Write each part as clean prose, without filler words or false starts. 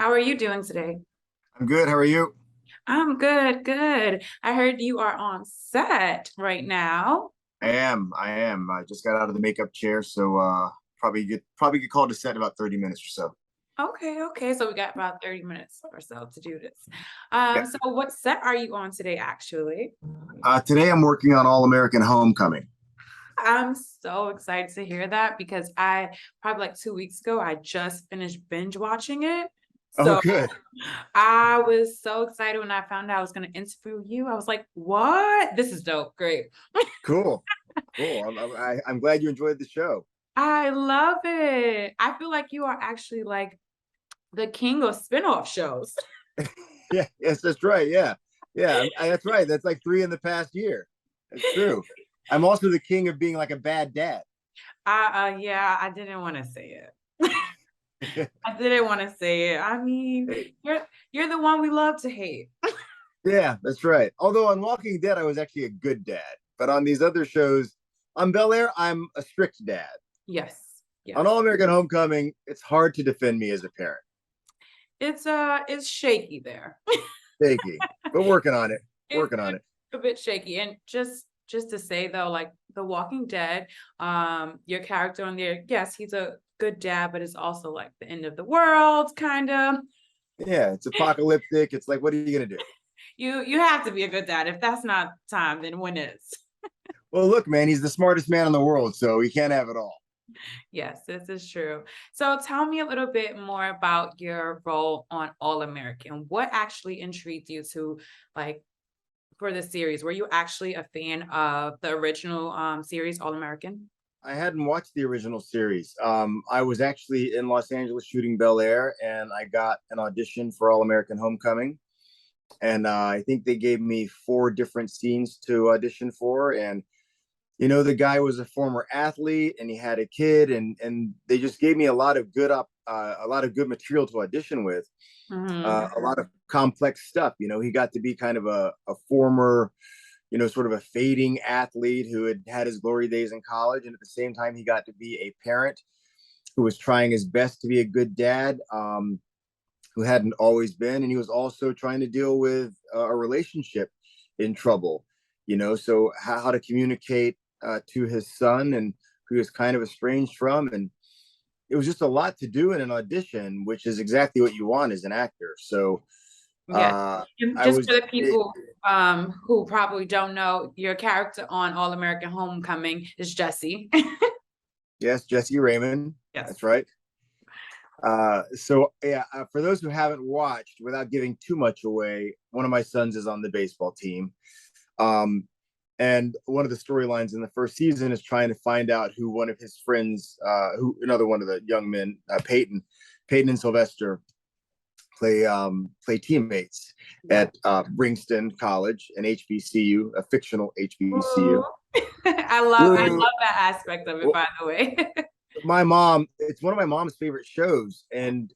How are you doing today? I'm good. How are you? I'm good, good. I heard you are on set right now. I am. I just got out of the makeup chair, so probably get called to set in about 30 minutes or so. Okay, okay. So we got about 30 minutes or so to do this. Yeah. So what set are you on today, actually? Today I'm working on All American Homecoming. I'm so excited to hear that because I probably like 2 weeks ago, I just finished binge watching it. Oh, So good. I was so excited when I found out I was going to interview you. I was like, what? This is dope. Great. Cool. Cool. I'm glad you enjoyed the show. I love it. I feel like you are actually like the king of spin-off shows. Yeah. Yes, that's right. Yeah. Yeah. That's right. That's like three in the past year. That's true. I'm also the king of being like a bad dad. Yeah, I didn't want to say it. I didn't want to say it. I mean, you're the one we love to hate. Yeah, that's right. Although on Walking Dead, I was actually a good dad, but on these other shows, on Bel Air, I'm a strict dad. Yes, On yes. All American Homecoming, it's hard to defend me as a parent. It's shaky there. Shaky, but working on it. It's Working on it. a bit shaky. And just to say though, like The Walking Dead, your character on there, yes, he's a good dad, but it's also like the end of the world, kind of. Yeah, it's apocalyptic. It's like, what are you gonna do? You have to be a good dad. If that's not time, then when is? Well, look, man, he's the smartest man in the world, so he can't have it all. Yes, this is true. So tell me a little bit more about your role on All American. What actually intrigued you to like for the series? Were you actually a fan of the original series All American? I hadn't watched the original series. I was actually in Los Angeles shooting Bel Air, and I got an audition for All American Homecoming. And I think they gave me four different scenes to audition for, and the guy was a former athlete and he had a kid, and they just gave me a lot of good material to audition with, Hmm. a lot of complex stuff. He got to be kind of a former, sort of a fading athlete who had had his glory days in college, and at the same time he got to be a parent who was trying his best to be a good dad, who hadn't always been, and he was also trying to deal with a relationship in trouble. So how to communicate to his son, and who was kind of estranged from, and it was just a lot to do in an audition, which is exactly what you want as an actor. So Yes. uh, And I just was, for the people who probably don't know, your character on All American Homecoming is Jesse. yes, Jesse Raymond. Yes. That's right. So yeah, for those who haven't watched, without giving too much away, one of my sons is on the baseball team. Um, and one of the storylines in the first season is trying to find out who one of his friends, who another one of the young men, Peyton and Sylvester play teammates Yes. at Bringston College, an HBCU, a fictional HBCU. Ooh. I love that aspect of it, Well, by the way. my mom, it's one of my mom's favorite shows, and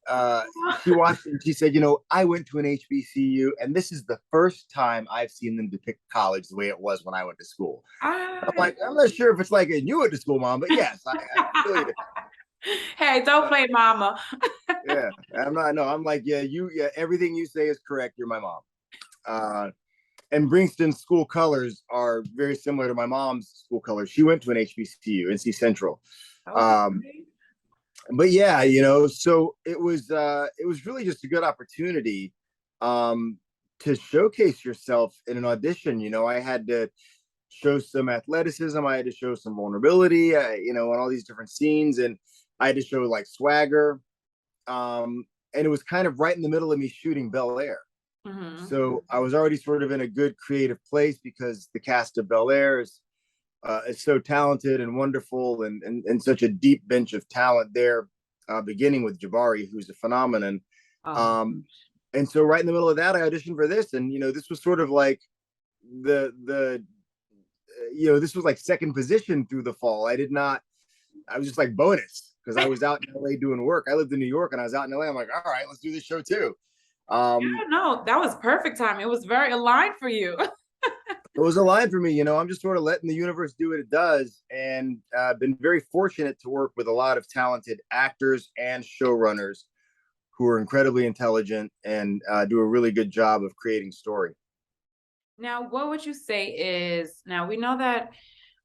she watched it and she said, I went to an HBCU, and this is the first time I've seen them depict college the way it was when I went to school. I'm Ah. like, I'm not sure if it's like a you went to school, mom, but yes, I feel you. Hey, don't Uh, play mama. yeah, I'm not. No, I'm like, yeah, everything you say is correct. You're my mom. Uh, and Bringston's school colors are very similar to my mom's school colors. She went to an HBCU, NC Central. Um, Okay. but yeah, so it was really just a good opportunity um, to showcase yourself in an audition. I had to show some athleticism, I had to show some vulnerability, on all these different scenes, and I had to show like swagger. And it was kind of right in the middle of me shooting Bel Air. Hmm. So I was already sort of in a good creative place because the cast of Bel Air is so talented and wonderful, and such a deep bench of talent there, beginning with Jabari, who's a phenomenon. Oh. Um, and so right in the middle of that, I auditioned for this, and this was sort of like the this was like second position through the fall. I was just like bonus because I was out in LA doing work. I lived in New York and I was out in LA. I'm like, all right, let's do this show too. Um, Yeah, no, that was perfect time. It was very aligned for you. it was a line for me. I'm just sort of letting the universe do what it does, and been very fortunate to work with a lot of talented actors and showrunners who are incredibly intelligent and do a really good job of creating story. Now, what would you say is, now we know that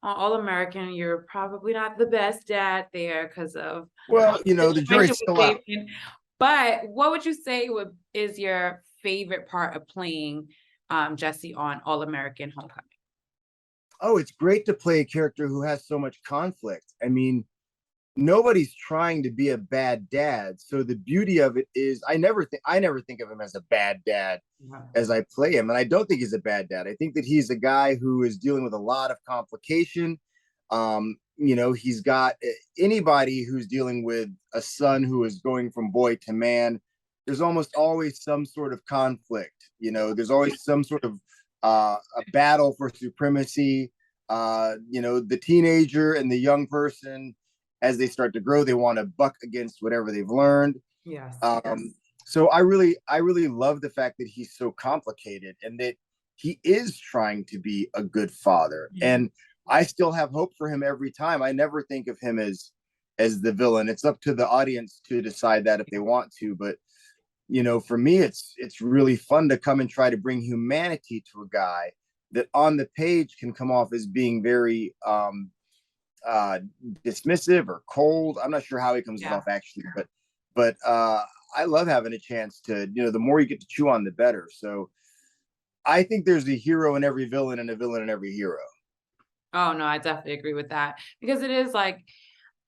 on All American, you're probably not the best dad there because of Well, the the situation jury's with still out. Damon. But what would you say is your favorite part of playing Jesse on All American Homecoming? Oh, it's great to play a character who has so much conflict. I mean, nobody's trying to be a bad dad. So the beauty of it is I never think of him as a bad dad Yeah. as I play him. And I don't think he's a bad dad. I think that he's a guy who is dealing with a lot of complication. He's got anybody who's dealing with a son who is going from boy to man, there's almost always some sort of conflict. There's always some sort of a battle for supremacy. The teenager and the young person, as they start to grow, they want to buck against whatever they've learned. Yes. So I really love the fact that he's so complicated and that he is trying to be a good father. And I still have hope for him every time. I never think of him as the villain. It's up to the audience to decide that if they want to. But for me, it's really fun to come and try to bring humanity to a guy that on the page can come off as being very dismissive or cold. I'm not sure how he comes off actually, but I love having a chance to, the more you get to chew on, the better. So I think there's a hero in every villain and a villain in every hero. Oh no, I definitely agree with that because it is like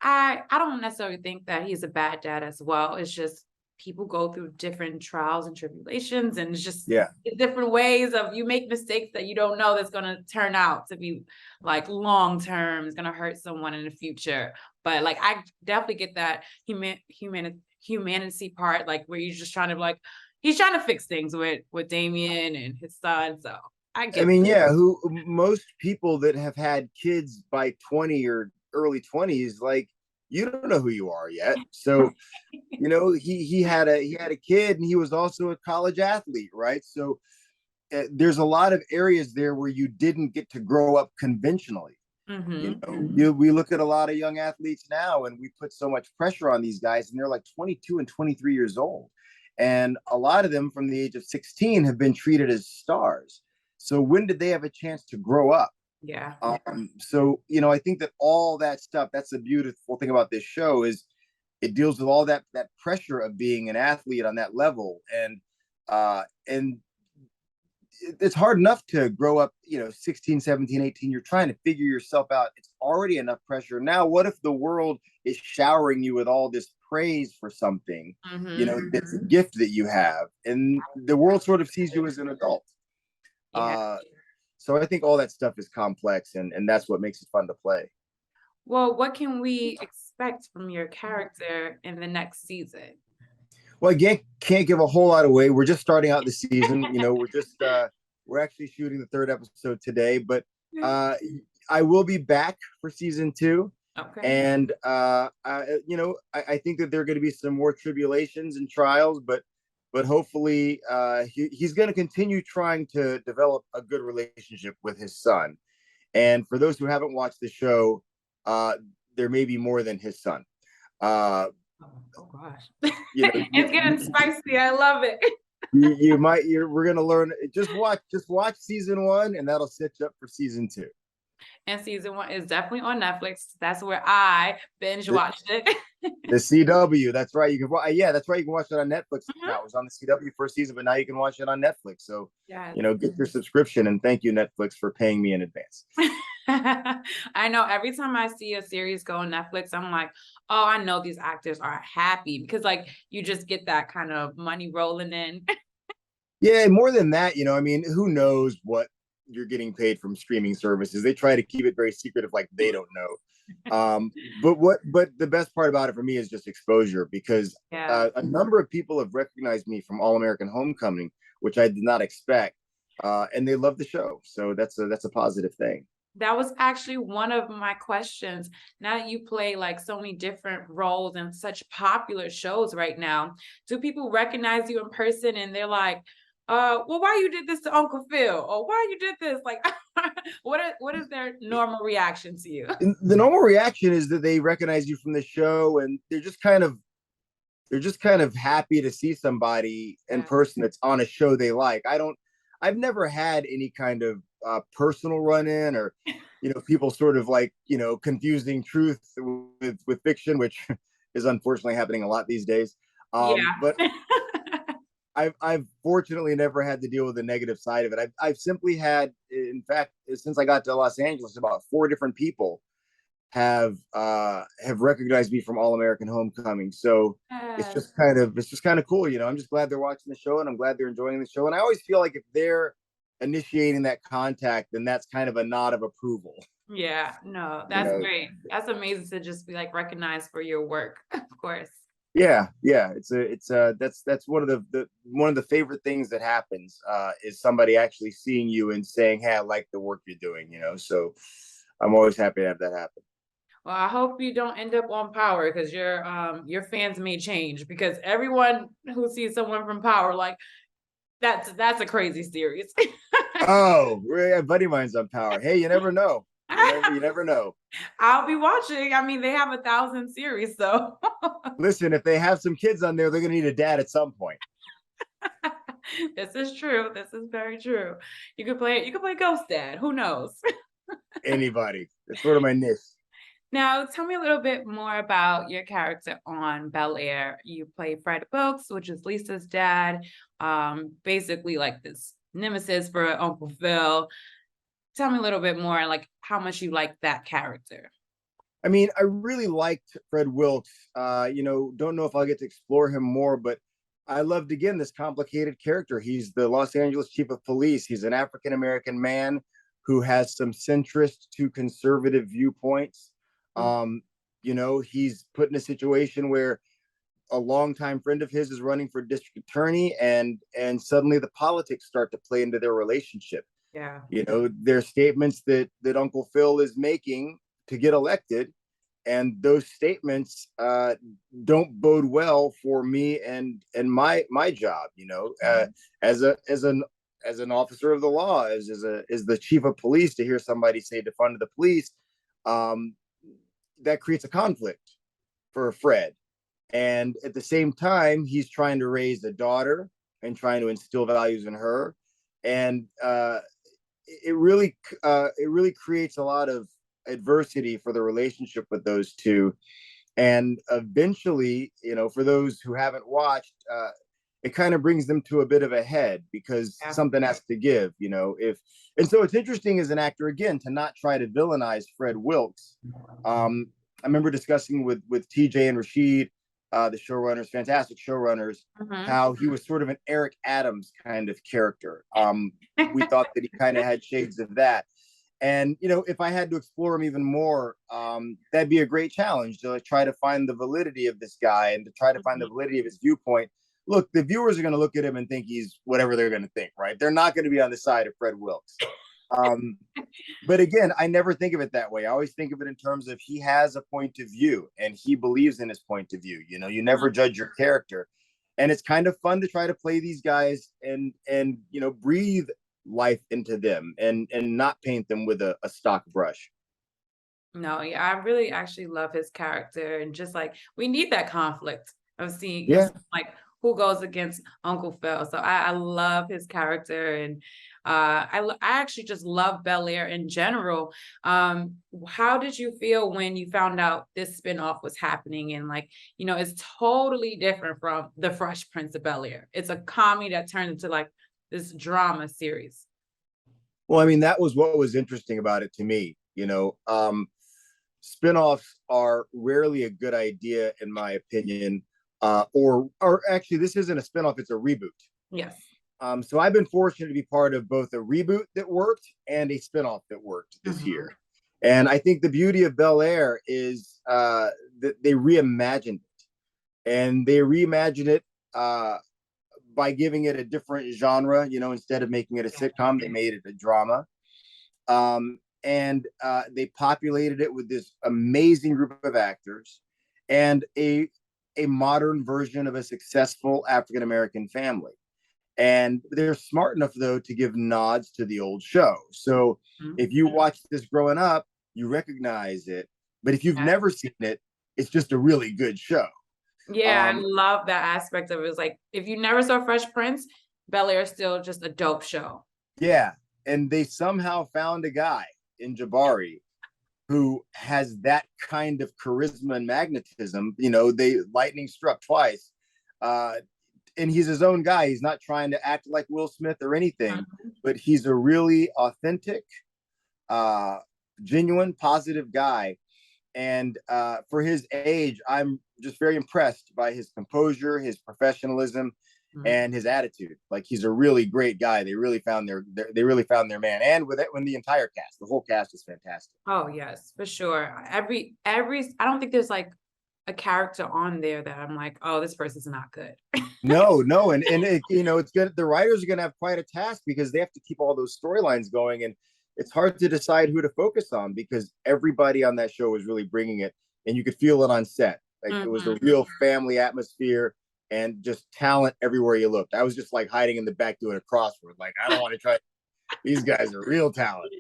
I don't necessarily think that he's a bad dad as well. It's just people go through different trials and tribulations, and it's just Yeah. different ways of you make mistakes that you don't know that's going to turn out to be like long term. It's going to hurt someone in the future. But like I definitely get that humanity part, like where you're just trying to like he's trying to fix things with Damien and his son. So I I get mean, that. yeah, who most people that have had kids by 20 or early 20s, like you don't know who you are yet. So, he had a kid and he was also a college athlete, right? So there's a lot of areas there where you didn't get to grow up conventionally. We look at a lot of young athletes now and we put so much pressure on these guys and they're like 22 and 23 years old. And a lot of them from the age of 16 have been treated as stars. So when did they have a chance to grow up? Yeah. So, I think that all that stuff, that's the beautiful thing about this show is it deals with all that pressure of being an athlete on that level. And it's hard enough to grow up, 16, 17, 18. You're trying to figure yourself out. It's already enough pressure. Now, what if the world is showering you with all this praise for something, it's a gift that you have, and the world sort of sees you as an adult. Yeah. So I think all that stuff is complex, and that's what makes it fun to play. Well, what can we expect from your character in the next season? Well, again, can't give a whole lot away. We're just starting out the season. We're actually shooting the third episode today, but I will be back for season 2. Okay. And I think that there are going to be some more tribulations and trials, but hopefully he's going to continue trying to develop a good relationship with his son. And for those who haven't watched the show, there may be more than his son. Oh gosh. It's getting spicy. I love it. We're gonna learn. Just watch season 1, and that'll set you up for season 2. And season 1 is definitely on Netflix. That's where I binge watched it. The CW, that's right. That's right. You can watch it on Netflix now. It was on the CW first season, but now you can watch it on Netflix. So, get your subscription, and thank you, Netflix, for paying me in advance. I know every time I see a series go on Netflix, I'm like, oh, I know these actors are happy because like you just get that kind of money rolling in. Yeah, more than that, who knows what you're getting paid from streaming services? They try to keep it very secretive, like they don't know. But the best part about it for me is just exposure, because a number of people have recognized me from All American Homecoming, which I did not expect, and they love the show. So that's a positive thing. That was actually one of my questions. Now that you play like so many different roles in such popular shows right now, do people recognize you in person and they're like, well, why you did this to Uncle Phil? Or why you did this? Like, what is their normal reaction to you? And the normal reaction is that they recognize you from the show and they're just kind of they're just kind of happy to see somebody in Yeah. person that's on a show they like. I've never had any kind of personal run in, or, people sort of like, confusing truth with fiction, which is unfortunately happening a lot these days. Yeah. But I've fortunately never had to deal with the negative side of it. I've simply had, in fact, since I got to Los Angeles, about four different people have recognized me from All American Homecoming. So Yes. it's just kind of cool. I'm just glad they're watching the show, and I'm glad they're enjoying the show. And I always feel like if they're initiating that contact, then that's kind of a nod of approval. Yeah, no, You that's know, great. That's amazing to just be like recognized for your work, of course. yeah. That's one of the favorite things that happens is somebody actually seeing you and saying, "Hey, I like the work you're doing." So I'm always happy to have that happen. Well, I hope you don't end up on Power because your fans may change because everyone who sees someone from Power, like that's a crazy series. Oh, a buddy of mine's on Power. Hey, you never know. You never know. I'll be watching. I mean, they have 1,000 series, so Listen, if they have some kids on there, they're gonna need a dad at some point. this is true. This is very true. You could play Ghost Dad. Who knows? Anybody. It's sort of my niche. Now, tell me a little bit more about your character on Bel Air. You play Fred Wilkes, which is Lisa's dad, basically like this nemesis for Uncle Phil. Tell me a little bit more, like how much you like that character. I mean, I really liked Fred Wilkes. Don't know if I'll get to explore him more, but I loved again this complicated character. He's the Los Angeles chief of police. He's an African American man who has some centrist to conservative viewpoints. Mm. Um, he's put in a situation where a longtime friend of his is running for district attorney, and suddenly the politics start to play into their relationship. Yeah. There's statements that Uncle Phil is making to get elected, and those statements don't bode well for me and my job. Mhm. As an officer of the law, as the chief of police, to hear somebody say defund the police, um, that creates a conflict for Fred. And at the same time, he's trying to raise a daughter and trying to instill values in her, and it really creates a lot of adversity for the relationship with those two. And eventually, for those who haven't watched, it kind of brings them to a bit of a head because Yeah. something has to give. If And so it's interesting as an actor again to not try to villainize Fred Wilkes. I remember discussing with TJ and Rashid, the showrunners, fantastic showrunners, Mhm. how he was sort of an Eric Adams kind of character. We thought that he kind of had shades of that. And if I had to explore him even more, that'd be a great challenge to like, try to find the validity of this guy and to try to find the Mhm. validity of his viewpoint. Look, the viewers are going to look at him and think he's whatever they're going to think, right? They're not going to be on the side of Fred Wilkes. Um, but again, I never think of it that way. I always think of it in terms of he has a point of view and he believes in his point of view. You never judge your character. And it's kind of fun to try to play these guys and breathe life into them and not paint them with a stock brush. No, yeah, I really actually love his character and just like we need that conflict of Yeah. seeing, like who goes against Uncle Phil. So I love his character and I actually just love Bel Air in general. How did you feel when you found out this spinoff was happening and like, it's totally different from The Fresh Prince of Bel Air. It's a comedy that turned into like this drama series. Well, I mean, that was what was interesting about it to me. Spinoffs are rarely a good idea, in my opinion. Or actually, this isn't a spinoff; it's a reboot. Yes. So I've been fortunate to be part of both a reboot that worked and a spinoff that worked this Mhm. year. And I think the beauty of Bel Air is that they reimagined it, and they reimagined it by giving it a different genre. Instead of making it a sitcom, they made it a drama. And they populated it with this amazing group of actors and a modern version of a successful African American family. And they're smart enough though to give nods to the old show. So Mhm. if you watch this growing up, you recognize it. But if you've Yeah. never seen it, it's just a really good show. Yeah, I love that aspect of it. It's like, if you never saw Fresh Prince, Bel-Air is still just a dope show. Yeah, and they somehow found a guy in Jabari who has that kind of charisma and magnetism. They lightning struck twice. Uh, and he's his own guy. He's not trying to act like Will Smith or anything, Mhm. but he's a really authentic, uh, genuine, positive guy. And for his age, I'm just very impressed by his composure, his professionalism, Mhm. and his attitude. Like, he's a really great guy. They really found their man. And with it, when the entire cast, the whole cast is fantastic. Oh, yes, for sure. Every I don't think there's like a character on there that I'm like, oh, this person's not good. No, no, and it's good. The writers are going to have quite a task because they have to keep all those storylines going, and it's hard to decide who to focus on because everybody on that show was really bringing it, and you could feel it on set. Like, it was a Mhm. real family atmosphere and just talent everywhere you looked. I was just like hiding in the back doing a crossword. Like, I don't want to try. These guys are real talent.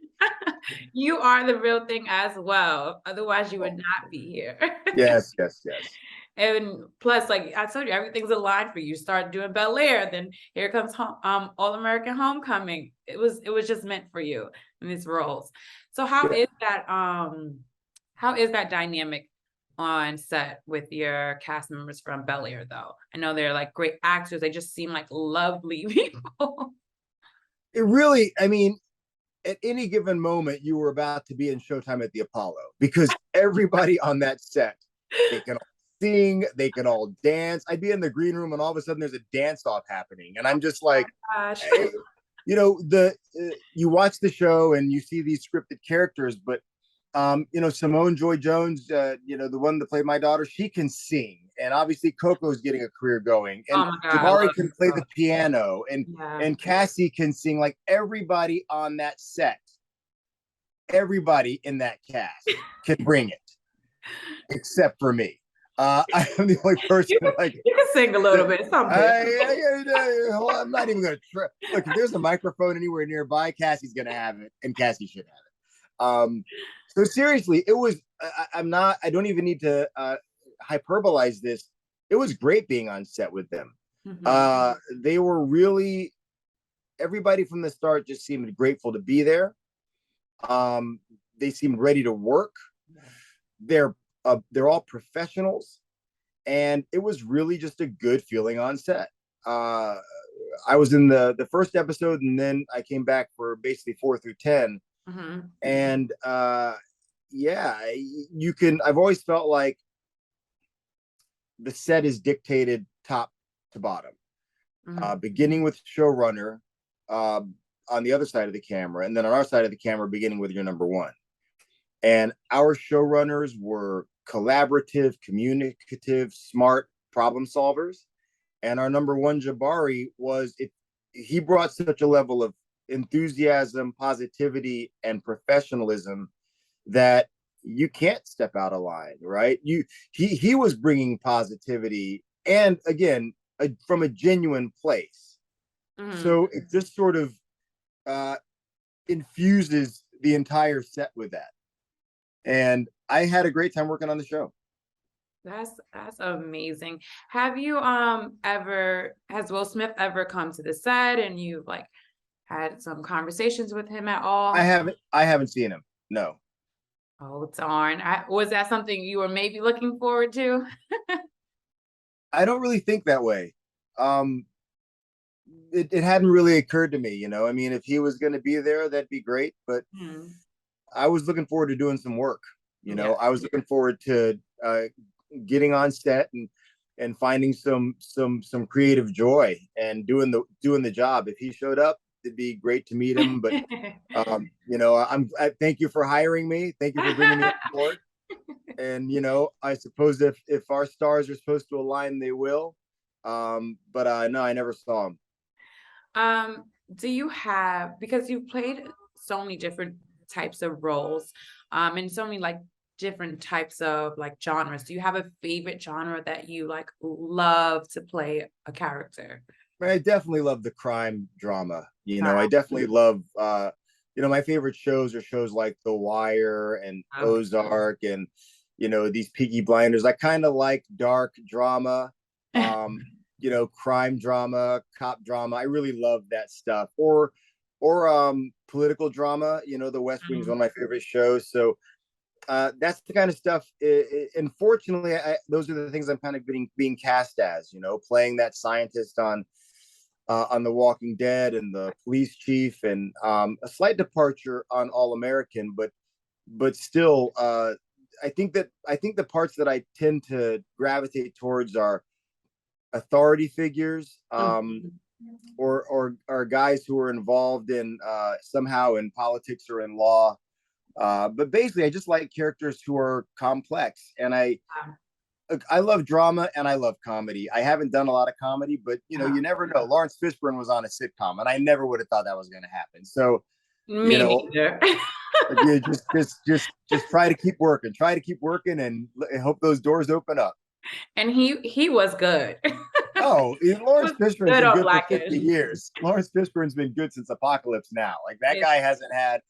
You are the real thing as well. Otherwise, you would Oh, not be here. yes, yes, yes. And plus, like I told you, everything's aligned for you. You start doing Bel Air, then here comes All American Homecoming. It was just meant for you in these roles. So Yeah. how is that dynamic on set with your cast members from Bel Air though? I know they're like great actors. They just seem like lovely people. It really, I mean, at any given moment, you were about to be in Showtime at the Apollo because everybody on that set, they can all sing, they can all dance. I'd be in the green room and all of a sudden there's a dance off happening. And I'm just like, Gosh. hey, you watch the show and you see these scripted characters, but Simone Joy Jones, the one that played my daughter, she can sing. And obviously Coco's getting a career going. Oh And my God, I Jabari love can play you. the piano Yeah. and Cassie can sing. Like, everybody on that set, everybody in that cast can bring it, except for me. I am the only person like You can sing a little that. bit, something. I'm not even going to try. Look, if there's a microphone anywhere nearby, Cassie's going to have it, and Cassie should have it. So seriously, it was. I'm not. I don't even need to hyperbolize this. It was great being on set with them. Mhm. They were really. Everybody from the start just seemed grateful to be there. They seemed ready to work. They're all professionals, and it was really just a good feeling on set. Uh, I was in the first episode, and then I came back for basically 4 through 10. Mhm. And yeah, you can. I've always felt like the set is dictated top to bottom, Mhm. beginning with showrunner uh, on the other side of the camera, and then on our side of the camera, beginning with your number one. And our showrunners were collaborative, communicative, smart problem solvers. And our number one, Jabari, he brought such a level of enthusiasm, positivity, and professionalism that you can't step out of line, right? He was bringing positivity, and again, from a genuine place. Mhm. So it just sort of uh, infuses the entire set with that. And I had a great time working on the show. That's amazing. Have you ever has Will Smith ever come to the set and you've like had some conversations with him at all? I haven't seen him. No, Oh, darn. Was that something you were maybe looking forward to? I don't really think that way. Um, it hadn't really occurred to me. I mean, if he was going to be there, that'd be great. But Mhm. I was looking forward to doing some work. Yeah. I was looking forward to getting on set and finding some creative joy and doing the job. If he showed up, it'd be great to meet him. But I thank you for hiring me. Thank you for bringing me on board. And I suppose if our stars are supposed to align, they will. But no, I never saw him. Do you have, because you've played so many different types of roles, and so many like different types of like genres, do you have a favorite genre that you like love to play a character? I definitely love the crime drama. I definitely love my favorite shows are shows like The Wire and Okay. Ozark, and these Peaky Blinders. I kind of like dark drama, crime drama, cop drama. I really love that stuff. Or political drama. The West Wing is one of my favorite shows. So that's the kind of stuff. Unfortunately, those are the things I'm kind of being cast as. Playing that scientist on The Walking Dead and the police chief, and a slight departure on All American, but still, I think the parts that I tend to gravitate towards are authority figures, or guys who are involved in somehow in politics or in law. But basically, I just like characters who are complex, and I love drama and I love comedy. I haven't done a lot of comedy, but you never know. Lawrence Fishburne was on a sitcom, and I never would have thought that was going to happen. So, Me neither. you just try to keep working, and hope those doors open up. And he was good. Oh, Lawrence Fishburne's been good for Blackish. 50 years. Lawrence Fishburne's been good since Apocalypse Now. Like that guy hasn't had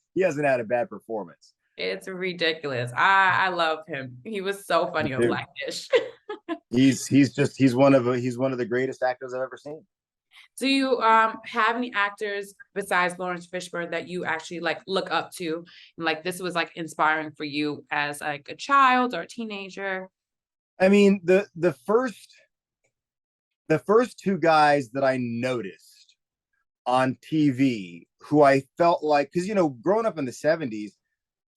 a bad performance. It's ridiculous. I love him. He was so funny on Blackish. he's one of the greatest actors I've ever seen. Do you have any actors besides Lawrence Fishburne that you actually like look up to, and like this was like inspiring for you as like a child or a teenager? I mean, the first two guys that I noticed on TV who I felt like, because growing up in the 70s,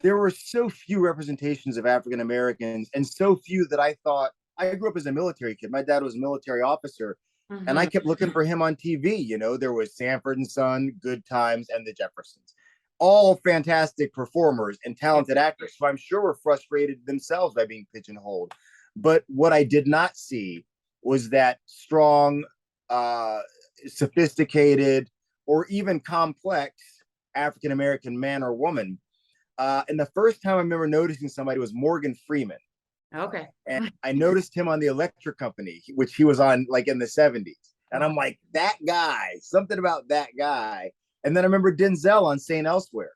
there were so few representations of African Americans, and so few that I thought. I grew up as a military kid. My dad was a military officer, and I kept looking for him on TV. There was Sanford and Son, Good Times, and the Jeffersons. All fantastic performers and talented actors. So I'm sure were frustrated themselves by being pigeonholed. But what I did not see was that strong, sophisticated, or even complex African American man or woman. And the first time I remember noticing somebody was Morgan Freeman. Okay. And I noticed him on the Electric Company, which he was on like in the 70s. And I'm like, that guy, something about that guy. And then I remember Denzel on St. Elsewhere.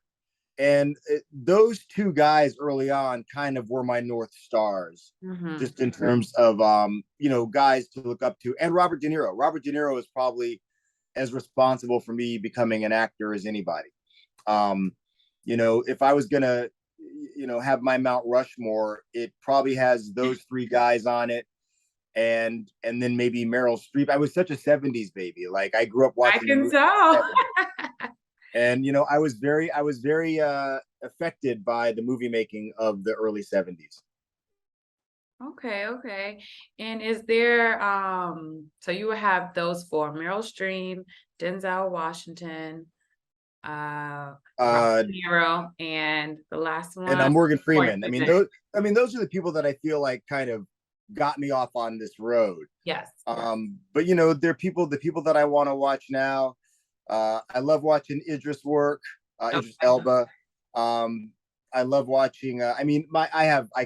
And those two guys early on kind of were my North Stars, just in terms of, guys to look up to. And Robert De Niro. Robert De Niro is probably as responsible for me becoming an actor as anybody. If I was going to, have my Mount Rushmore, it probably has those three guys on it. And then maybe Meryl Streep. I was such a 70s baby. Like I grew up watching. I can tell. And I was very affected by the movie making of the early 70s. Okay. And is there so you have those four: Meryl Streep, Denzel Washington, Robert De Niro, and the last one, and Morgan Freeman. Those are the people that I feel like kind of got me off on this road. Yes. But they're the people that I want to watch now. I love watching Idris work, Idris Elba. I love watching. I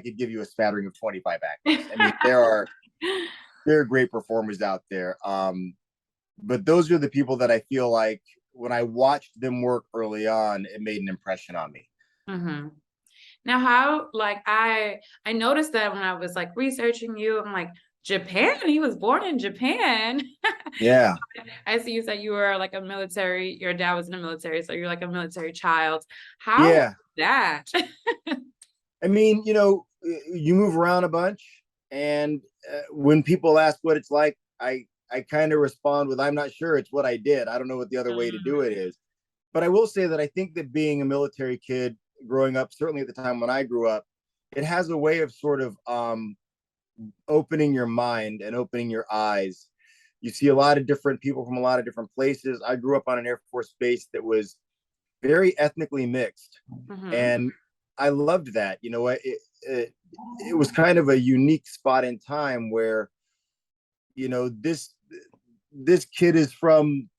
could give you a spattering of 25 actors. There are great performers out there. But those are the people that I feel like when I watched them work early on, it made an impression on me. Now, how I noticed that when I was like researching you, I'm like, Japan. He was born in Japan. Yeah. I see you said you were like your dad was in the military, so you're like a military child. How was that? You move around a bunch, and when people ask what it's like, I kind of respond with, I'm not sure. It's what I did. I don't know what the other way to do it is. But I will say that I think that being a military kid growing up, certainly at the time when I grew up, it has a way of sort of opening your mind and opening your eyes. You see a lot of different people from a lot of different places. I grew up on an Air Force base that was very ethnically mixed, and I loved that. It was kind of a unique spot in time where this kid is from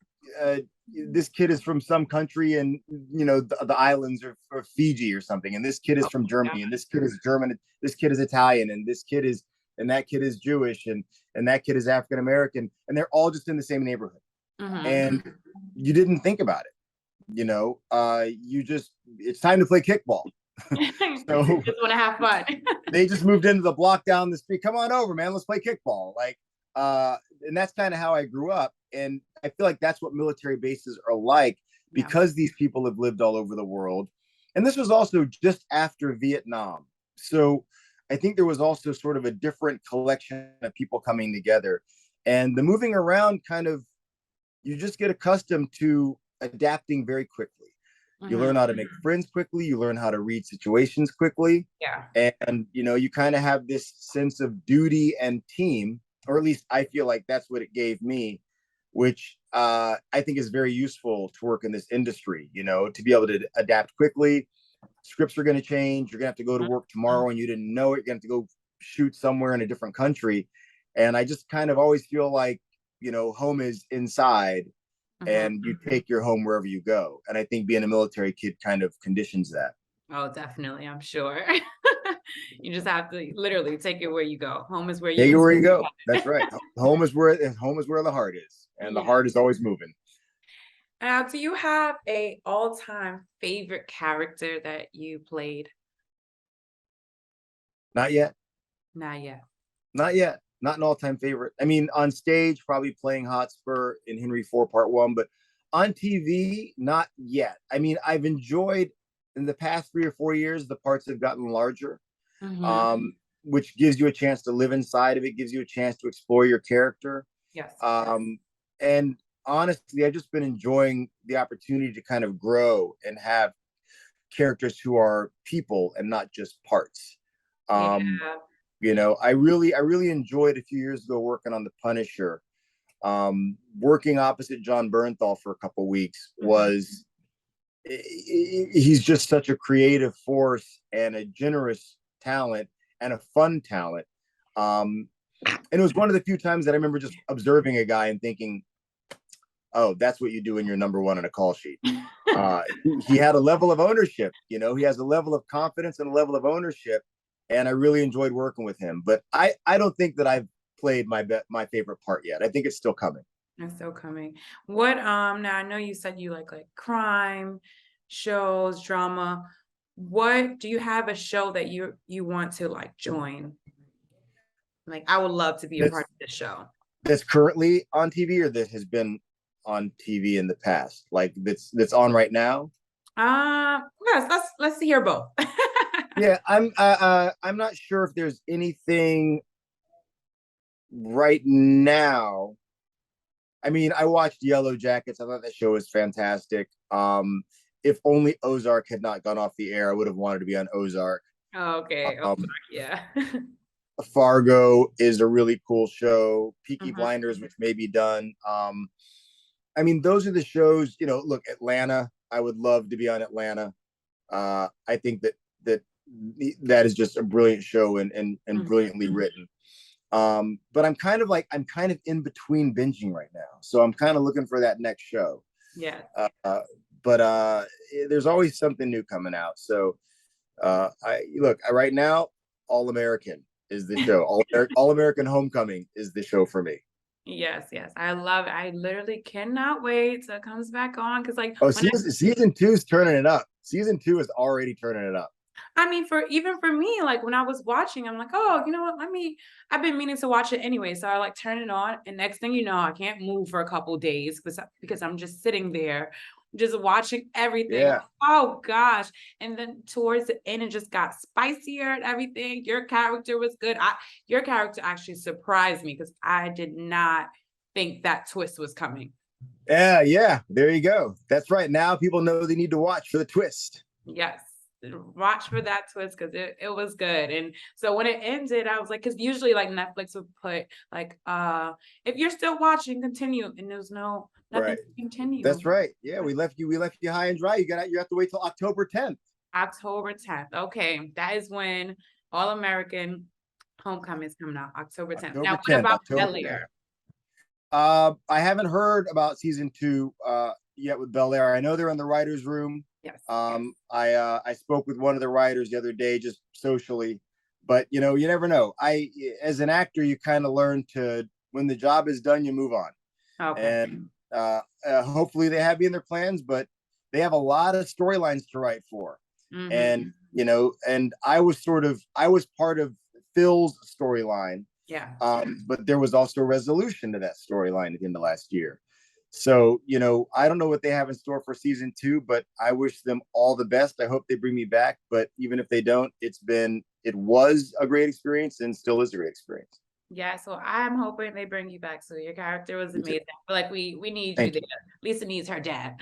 some country, and the islands of Fiji or something, and this kid is from Germany, and this kid is German, this kid is Italian, and that kid is Jewish, and that kid is African American, and they're all just in the same neighborhood. And you didn't think about it. It's time to play kickball. So Just want to have fun. they just moved into the block down the street. Come on over, man. Let's play kickball. Like, and that's kind of how I grew up. And I feel like that's what military bases are like Yeah. because these people have lived all over the world. And this was also just after Vietnam. So I think there was also sort of a different collection of people coming together. And the moving around kind of, you just get accustomed to adapting very quickly. You Mhm. learn how to make friends quickly. You learn how to read situations quickly. Yeah. And, you kind of have this sense of duty and team, or at least I feel like that's what it gave me, which I think is very useful to work in this industry, to be able to adapt quickly. Scripts are going to change. You're going to have to go to work Mhm. tomorrow and you didn't know it. You're going to have to go shoot somewhere in a different country. And I just kind of always feel like, home is inside Mhm. and you take your home wherever you go. And I think being a military kid kind of conditions that. Oh, definitely, I'm sure. You just have to literally take it where you go. Home is where Take you it where you go. That's right. Home is where the heart is, and the Yeah. heart is always moving. Now, do you have a all-time favorite character that you played? Not yet. Not yet. Not yet. Not an all-time favorite. I mean, on stage, probably playing Hotspur in Henry IV Part One, but on TV, not yet. I mean, I've enjoyed in the past 3 or 4 years, the parts have gotten larger, Mhm. um, which gives you a chance to live inside of it, gives you a chance to explore your character. Yes. And honestly, I've just been enjoying the opportunity to kind of grow and have characters who are people and not just parts. Yeah. Um, I really enjoyed a few years ago working on The Punisher. Working opposite John Bernthal for a couple of weeks Mhm. was he's just such a creative force and a generous talent and a fun talent. Um, and it was one of the few times that I remember just observing a guy and thinking, oh, that's what you do when you're number one on a call sheet. He had a level of ownership, he has a level of confidence and a level of ownership. And I really enjoyed working with him. But I don't think that I've played my favorite part yet. I think it's still coming. It's still coming. What, now I know you said you like crime shows, drama. What do you have a show that you want to like join? Like, I would love to be a That's part of this show. that's currently on TV or that has been on TV in the past, like that's on right now. Yes, let's hear both. Yeah, I'm not sure if there's anything right now. I mean, I watched Yellow Jackets. I thought that show was fantastic. If only Ozark had not gone off the air, I would have wanted to be on Ozark. Okay, Ozark, Um, yeah. Fargo is a really cool show. Peaky Mhm. Blinders, which may be done. I mean, those are the shows. Look, Atlanta. I would love to be on Atlanta. I think that that is just a brilliant show and Mhm. brilliantly written. But I'm kind of in between binging right now, so I'm kind of looking for that next show. Yes. Uh, but there's always something new coming out. So I look right now, All American is the show. All American Homecoming is the show for me. Yes, yes. I love it. I literally cannot wait till it comes back on because like Oh, when I season two is turning it up. Season two is already turning it up. I mean, for even for me, like when I was watching, I'm like, oh, you know what? I've been meaning to watch it anyway. So I like turn it on, and next thing you know, I can't move for a couple days because I'm just sitting there, just watching everything. Yeah, Oh gosh. And then towards the end, it just got spicier and everything. Your character was good. Your character actually surprised me because I did not think that twist was coming. yeah. There you go. That's right. Now people know they need to watch for the twist. Yes. Watch for that twist because it was good. And so when it ended, I was like, because usually like Netflix would put like, if you're still watching, continue. And there's nothing Right. to continue. That's right. Yeah, we left you high and dry. You have to wait till October 10th. October 10th. Okay. That is when All American Homecoming is coming out, October 10th. Now, October what 10th. about October Bel 10th. Air? I haven't heard about season two yet with Bel Air. I know they're in the writers' room. Yes. I spoke with one of the writers the other day, just socially, but you never know. As an actor, you kind of learn to when the job is done, you move on, Okay. and hopefully they have you in their plans. But they have a lot of storylines to write for. And, Mhm. and I was part of Phil's storyline. Yeah. But there was also a resolution to that storyline at the end of last year. So, I don't know what they have in store for season 2, but I wish them all the best. I hope they bring me back. But even if they don't, it was a great experience and still is a great experience. Yeah, so I'm hoping they bring you back. So your character was Me too. amazing. I feel like we need you Thank there. you. Lisa needs her dad.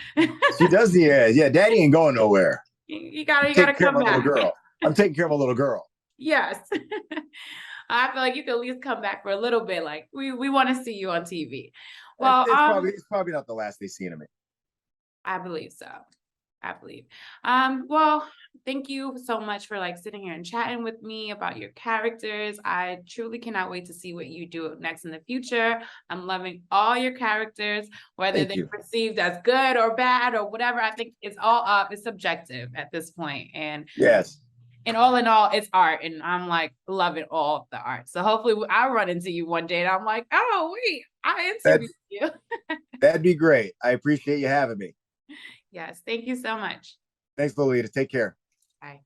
She does. Yeah. Yeah. Daddy ain't going nowhere. You gotta Taking care of come my little back. girl. I'm taking care of my little girl. Yes. I feel like you can at least come back for a little bit. Like we want to see you on TV. Well, It's probably not the last they've seen of me. I believe so. I believe. Well, thank you so much for like sitting here and chatting with me about your characters. I truly cannot wait to see what you do next in the future. I'm loving all your characters, whether Thank they're you. perceived as good or bad or whatever. I think it's all up, it's subjective at this point. Yes. And all in all, it's art. And I'm like loving all the art. So hopefully I'll run into you one day and I'm like, oh wait, I That interviewed you. that'd be great. I appreciate you having me. Yes, thank you so much. Thanks, Lolita. Take care. Bye.